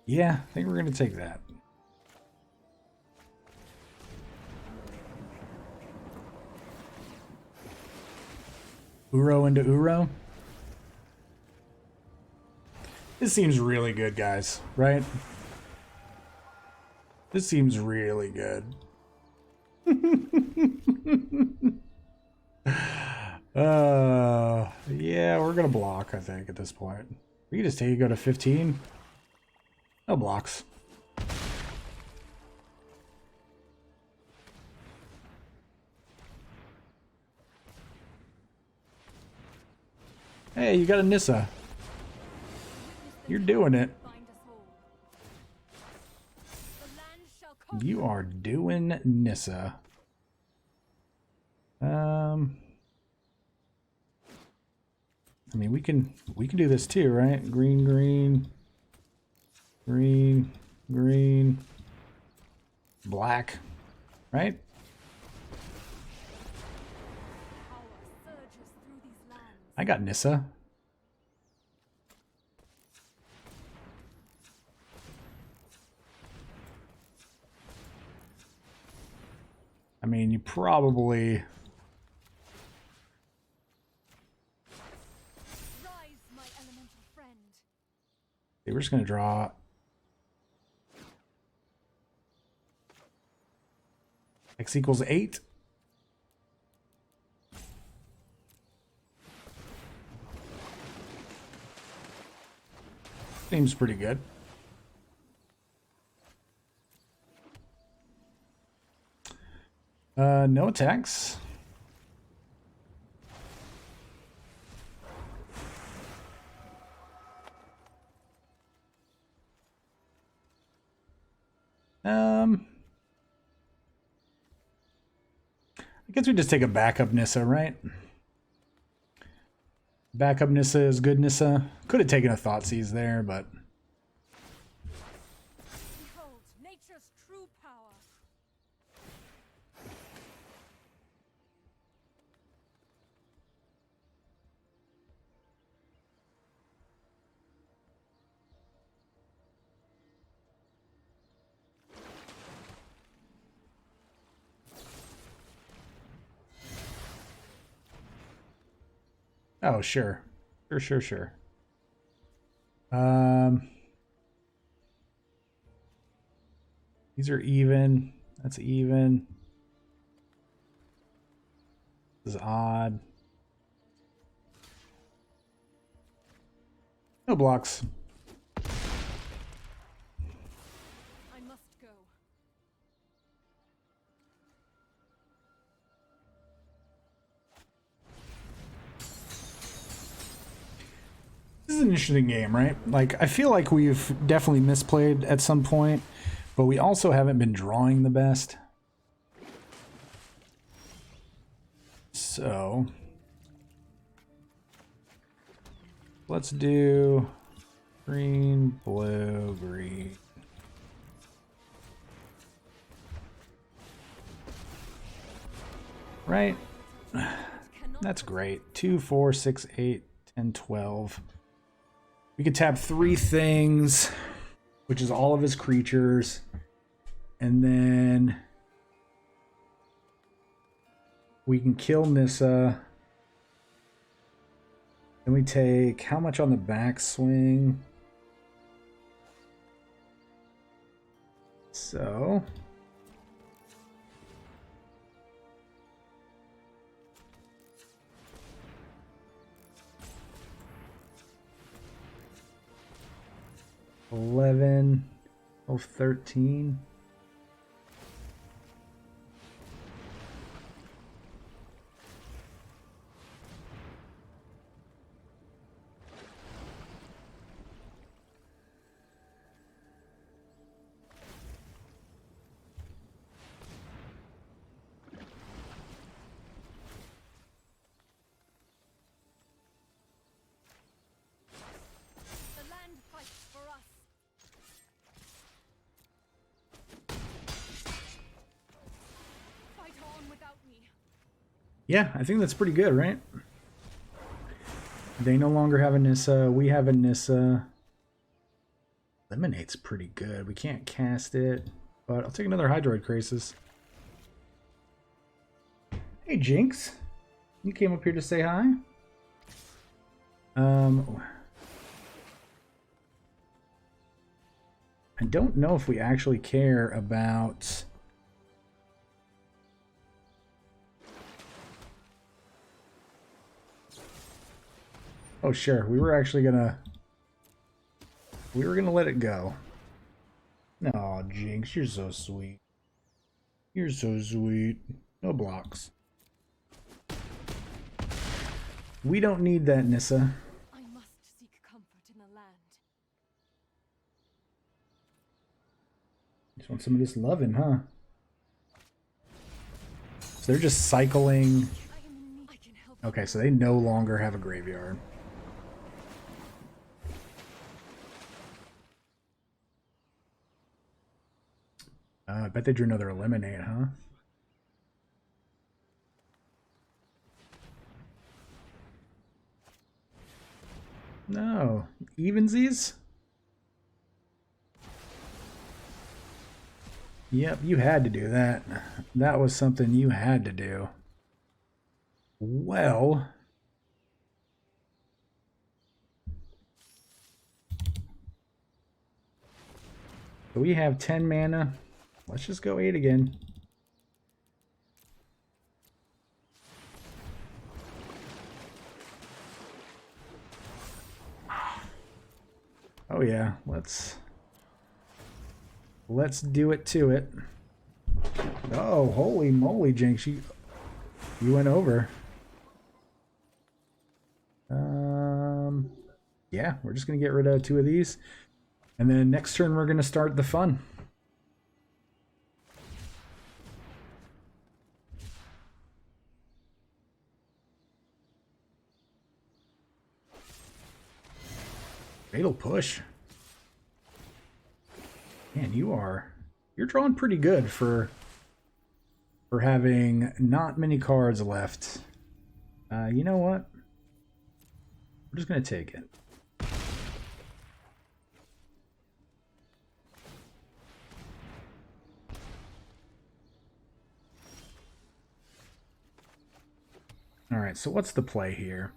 Yeah, I think we're going to take that. Uro into Uro. This seems really good, guys, right? This seems really good. Yeah, we're gonna block, I think, at this point. We can just take go to 15. No blocks. Hey, you got a Nissa. You're doing it. You are doing Nissa. I mean, we can do this too, right? Green, green, green, green, black, right? I got Nissa. I mean, you probably... Okay, we're just going to draw... X equals 8. Seems pretty good. No attacks. I guess we just take a backup Nissa, right? Backup Nissa is good Nissa. Could have taken a Thoughtseize there, but... Behold, nature's true power. Oh, sure. Sure. These are even. That's even. This is odd. No blocks. I must go. This is an interesting game, right? Like, I feel like we've definitely misplayed at some point, but we also haven't been drawing the best. So, let's do green, blue, green. Right? That's great. 2, 4, 6, 8, 10, 12. We could tap 3 things, which is all of his creatures. And then we can kill Nissa. Then we take how much on the backswing? So... $11, $13. The land fights for us. Fight on without me. Yeah, I think that's pretty good, right? They no longer have a Nissa. We have a Nissa. Eliminate's pretty good. We can't cast it, but I'll take another Hydrate Crisis. Hey, Jinx. You came up here to say hi? I don't know if we actually care about... Oh, sure. We were actually gonna... We were gonna let it go. Aw, Jinx, you're so sweet. You're so sweet. No blocks. We don't need that, Nissa. I must seek comfort in the land. Just want some of this loving, huh? So they're just cycling. I can help. Okay, so they no longer have a graveyard. I bet they drew another Eliminate, huh? No. Evensies? Yep, you had to do that. That was something you had to do. Well... So we have 10 mana. Let's just go 8 again. Oh yeah, let's do it to it. Oh, holy moly, Jinx, you went over. Yeah, we're just gonna get rid of 2 of these, and then next turn we're gonna start the fun. Fatal Push. Man, you're drawing pretty good for having not many cards left. You know what? We're just gonna take it. All right, so what's the play here?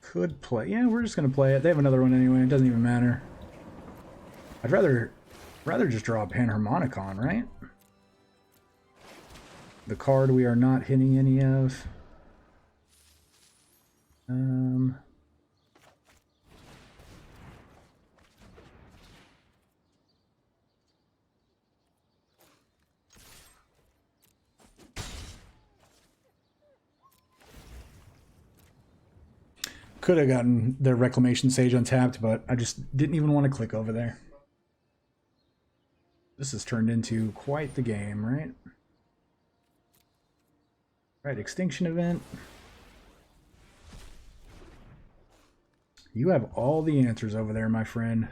Could play. Yeah, we're just gonna play it. They have another one anyway. It doesn't even matter. I'd rather just draw a Panharmonicon, right? The card we are not hitting any of. Could have gotten their Reclamation Sage untapped, but I just didn't even want to click over there. This has turned into quite the game, right? Right, Extinction Event. You have all the answers over there, my friend.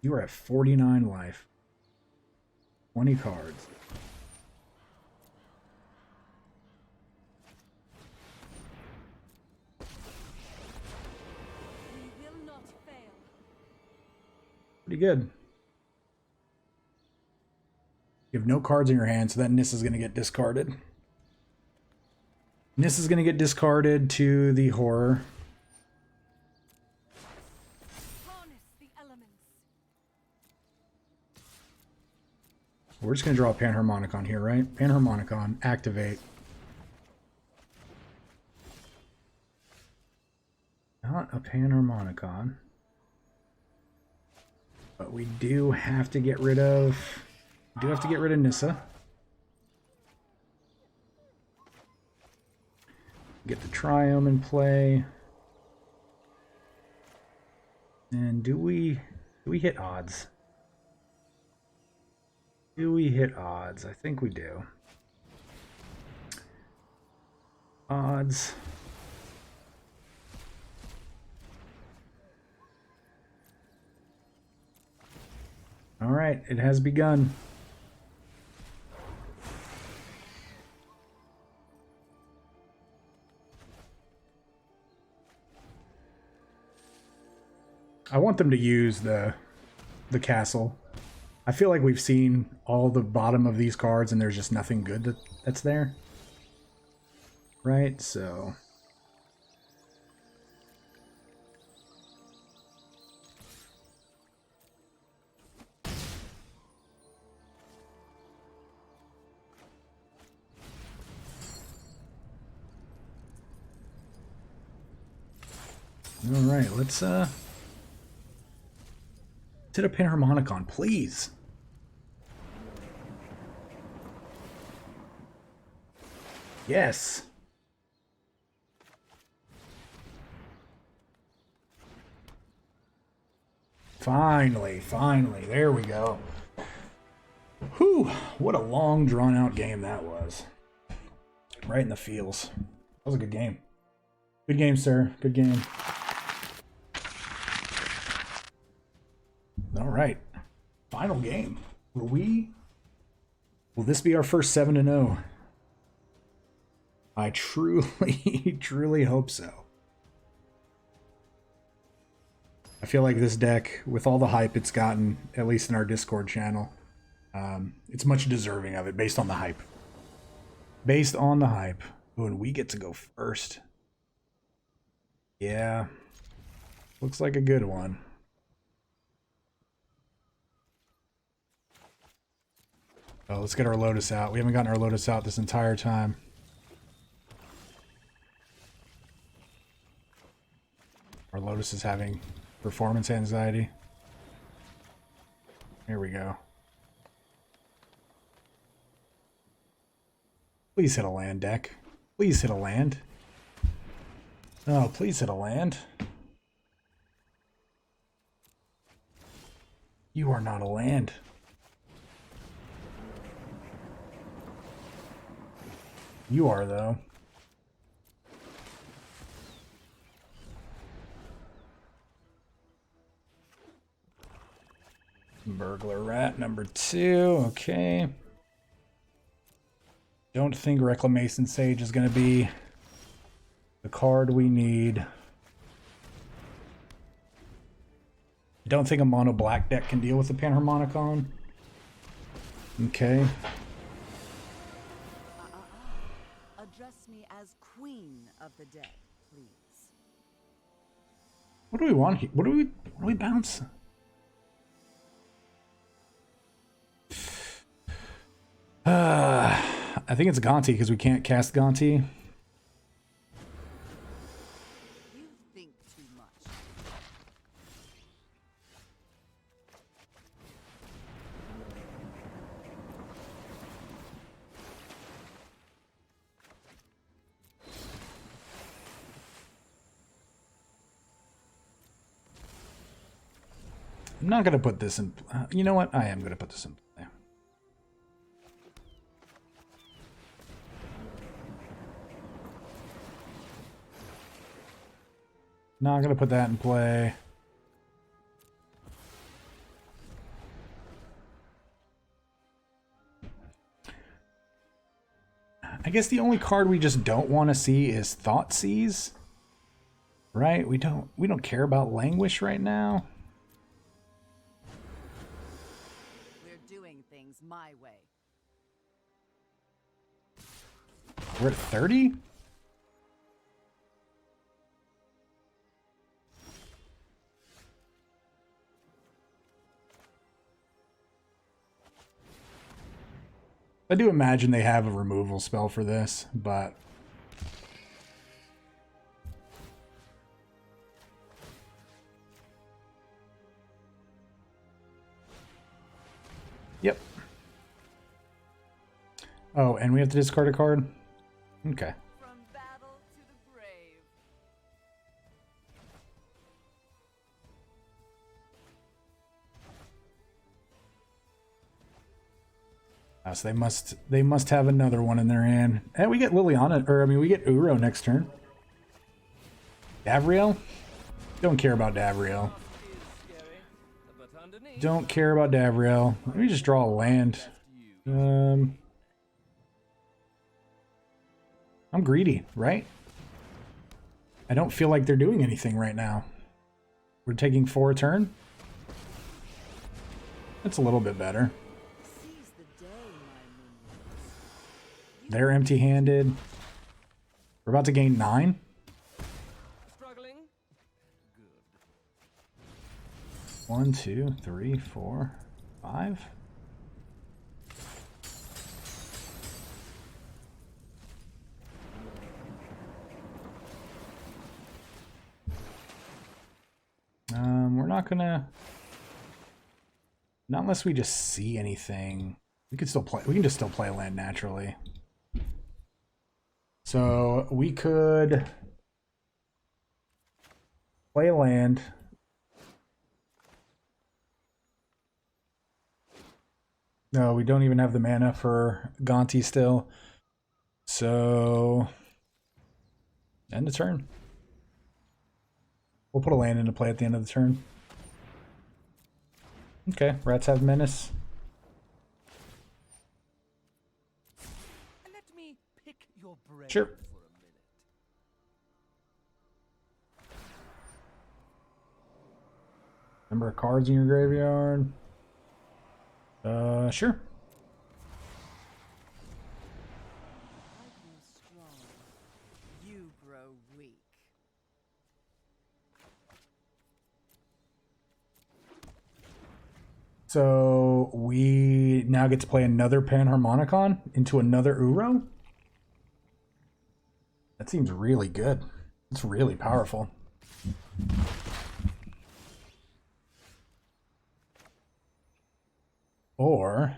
You are at 49 life. 20 cards. We will not fail. Pretty good. You have no cards in your hand, so that Nis is going to get discarded. Nis is going to get discarded to the horror. Harness the elements. We're just going to draw a Panharmonicon here, right? Panharmonicon, activate. Not a Panharmonicon. But we do have to get rid of... Nissa. Get the Triome in play. And do we hit odds? Do we hit odds? I think we do. Odds. All right, it has begun. I want them to use the castle. I feel like we've seen all the bottom of these cards and there's just nothing good that's there. Right? So... Alright, let's hit a Panharmonicon, please. Yes. Finally, there we go. Whew, what a long drawn out game that was. Right in the feels. That was a good game. Good game, sir. Good game. All right. Final game. Will this be our first 7-0? I truly hope so. I feel like this deck, with all the hype it's gotten, at least in our Discord channel, it's much deserving of it based on the hype. Based on the hype. Ooh, and we get to go first. Yeah. Looks like a good one. Oh, let's get our Lotus out. We haven't gotten our Lotus out this entire time. Our Lotus is having performance anxiety. Here we go. Please hit a land, deck. Please hit a land. Oh, please hit a land. You are not a land. You are, though. Burglar Rat number 2. Okay. Don't think Reclamation Sage is going to be the card we need. Don't think a mono black deck can deal with the Panharmonicon. Okay. Address me as Queen of the Dead, please. What do we want here? What do we bounce? I think it's Gonti because we can't cast Gonti. You think too much. I'm not going to put this in... you know what? I am going to put this in play. Not going to put that in play. I guess the only card we just don't want to see is Thoughtseize. Right? We don't care about Languish right now. We're doing things my way. We're at 30? I do imagine they have a removal spell for this, but... Yep. Oh, and we have to discard a card? Okay. From battle to the grave. So they must have another one in their hand. And we get Liliana, or I mean we get Uro next turn. Davriel? Don't care about Davriel. Don't care about Davriel. Let me just draw a land. I'm greedy, right? I don't feel like they're doing anything right now. We're taking 4 a turn. That's a little bit better. Seize the day, my minions. They're empty-handed. We're about to gain 9. Struggling? Good. 1, 2, 3, 4, 5. We're not gonna... Not unless we just see anything. We can still play. We can just still play land naturally. So we could play land. No, we don't even have the mana for Gontis still. So end the turn. We'll put a land into play at the end of the turn. Okay, rats have menace. Let me pick your brain Sure. for a minute. Number of cards in your graveyard. Sure. I grow strong. You grow weak. So we now get to play another Panharmonicon into another Uro? That seems really good. It's really powerful. Or...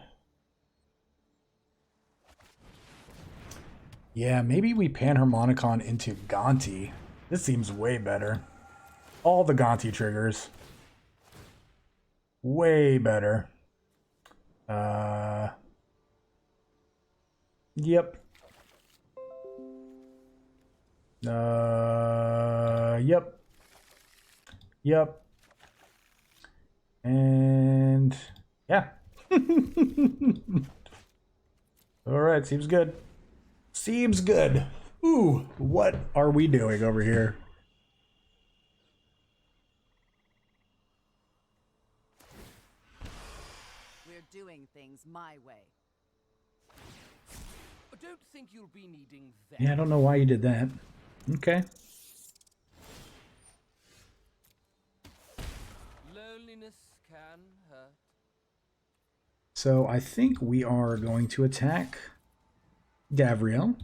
yeah, maybe we Panharmonicon into Gonti. This seems way better. All the Gonti triggers. Way better. Yep. Yep. Yep. And yeah. All right, seems good. Seems good. Ooh, what are we doing over here? We're doing things my way. I don't think you'll be needing that. Yeah, I don't know why you did that. Okay. Loneliness can hurt. So I think we are going to attack Davriel.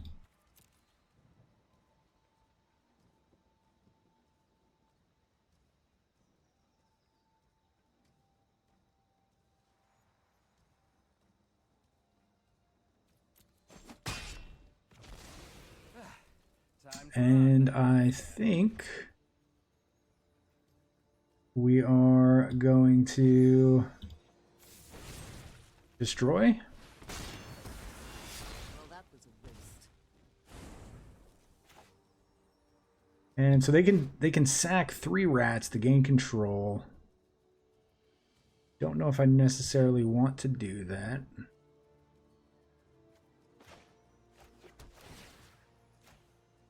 And I think we are going to destroy. Well, that was a waste. And so they can sack 3 rats to gain control. Don't know if I necessarily want to do that.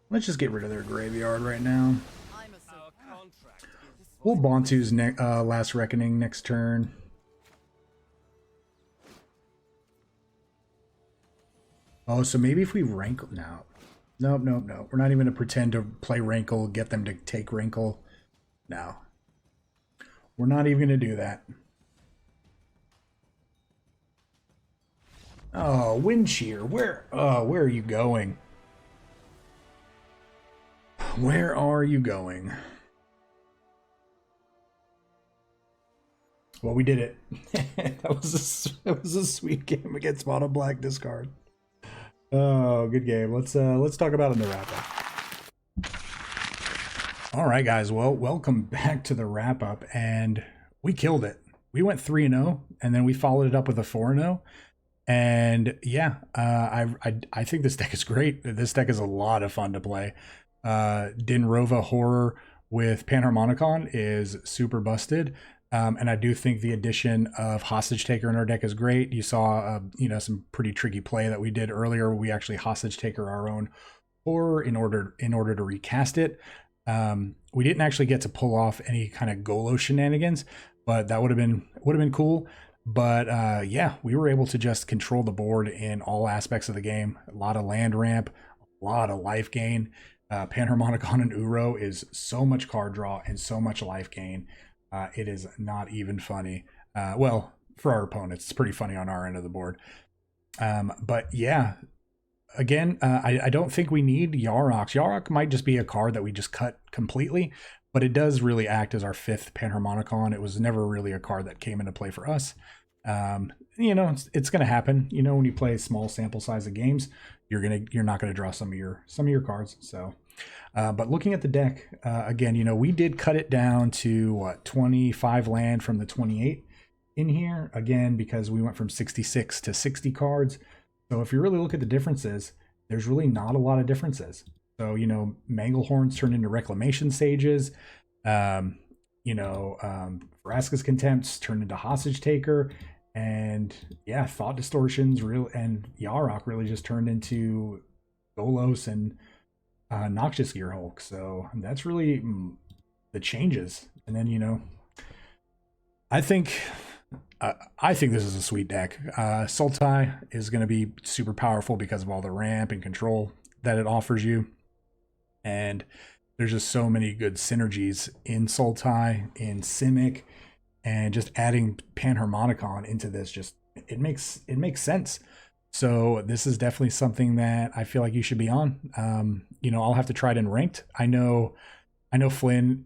Let's just get rid of their graveyard right now. I'm a Our contract is We'll Bontu's Last Reckoning next turn. Oh, so maybe if we rankle now. Nope, nope, no. We're not even going to pretend to play Rankle, get them to take Rankle. No. We're not even going to do that. Oh, Wind Shear. Where are you going? Where are you going? Well, we did it. that was a sweet game against Mono Black discard. Oh, good game. Let's talk about it in the wrap up. All right, guys. Well, welcome back to the wrap up, and we killed it. We went 3-0, and then we followed it up with a 4-0. And yeah, I think this deck is great. This deck is a lot of fun to play. Dinrova Horror with Panharmonicon is super busted. And I do think the addition of Hostage Taker in our deck is great. You saw, some pretty tricky play that we did earlier. We actually Hostage Taker our own horror in order to recast it. We didn't actually get to pull off any kind of Golos shenanigans, but that would have been cool. But yeah, we were able to just control the board in all aspects of the game. A lot of land ramp, a lot of life gain. Panharmonicon and Uro is so much card draw and so much life gain. It is not even funny. Well, for our opponents, it's pretty funny on our end of the board. But yeah, again, I don't think we need Yarok. Yarok might just be a card that we just cut completely, but it does really act as our 5th Panharmonicon. It was never really a card that came into play for us. It's going to happen. When you play small sample size of games, you're not going to draw some of your cards. So, but looking at the deck again, we did cut it down to 25 land from the 28 in here again, because we went from 66 to 60 cards. So if you really look at the differences, there's really not a lot of differences. So, Manglehorns turned into Reclamation Sages. Vraska's Contempts turned into Hostage Taker. And yeah, Thought Distortions and Yarok really just turned into Golos and Noxious Gearhulk. So that's really the changes. And then, I think this is a sweet deck. Sultai is going to be super powerful because of all the ramp and control that it offers you. And there's just so many good synergies in Sultai, in Simic, and just adding Panharmonicon into this, it makes sense. So this is definitely something that I feel like you should be on. I'll have to try it in ranked. I know Flynn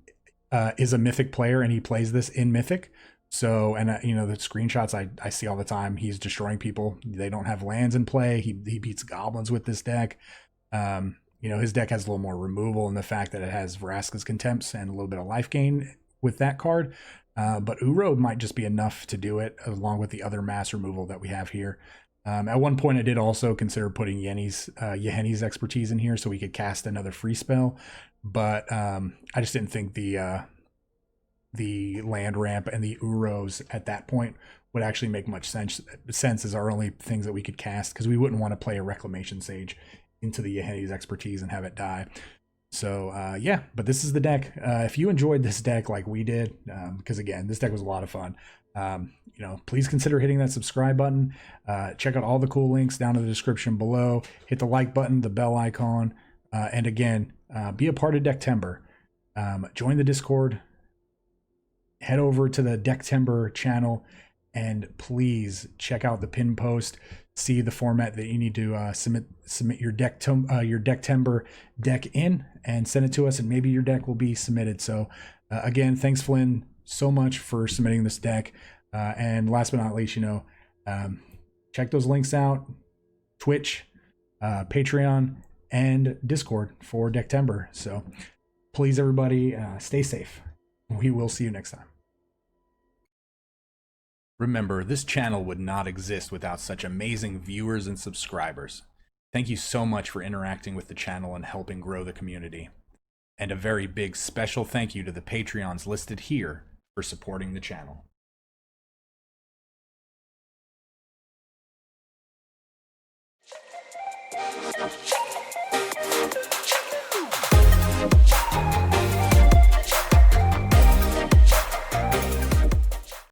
is a Mythic player and he plays this in Mythic. So, and the screenshots I see all the time, he's destroying people. They don't have lands in play. He beats goblins with this deck. His deck has a little more removal in the fact that it has Vraska's Contempts and a little bit of life gain with that card. But Uro might just be enough to do it, along with the other mass removal that we have here. At one point, I did also consider putting Yahenni's expertise in here so we could cast another free spell. But I just didn't think the land ramp and the Uros at that point would actually make much sense as our only things that we could cast, because we wouldn't want to play a Reclamation Sage into the Yahenni's expertise and have it die. So yeah, but this is the deck. If you enjoyed this deck like we did, because again, this deck was a lot of fun, please consider hitting that subscribe button. Check out all the cool links down in the description below. Hit the like button, the bell icon, and again, be a part of Decktember. Join the Discord. Head over to the Decktember channel, and please check out the pin post. See the format that you need to submit your Decktember deck in, and send it to us, and maybe your deck will be submitted. So again, thanks Flynn so much for submitting this deck. And last but not least, check those links out: Twitch, Patreon, and Discord for Decktember. So please, everybody, stay safe. We will see you next time. Remember, this channel would not exist without such amazing viewers and subscribers. Thank you so much for interacting with the channel and helping grow the community. And a very big special thank you to the Patreons listed here for supporting the channel.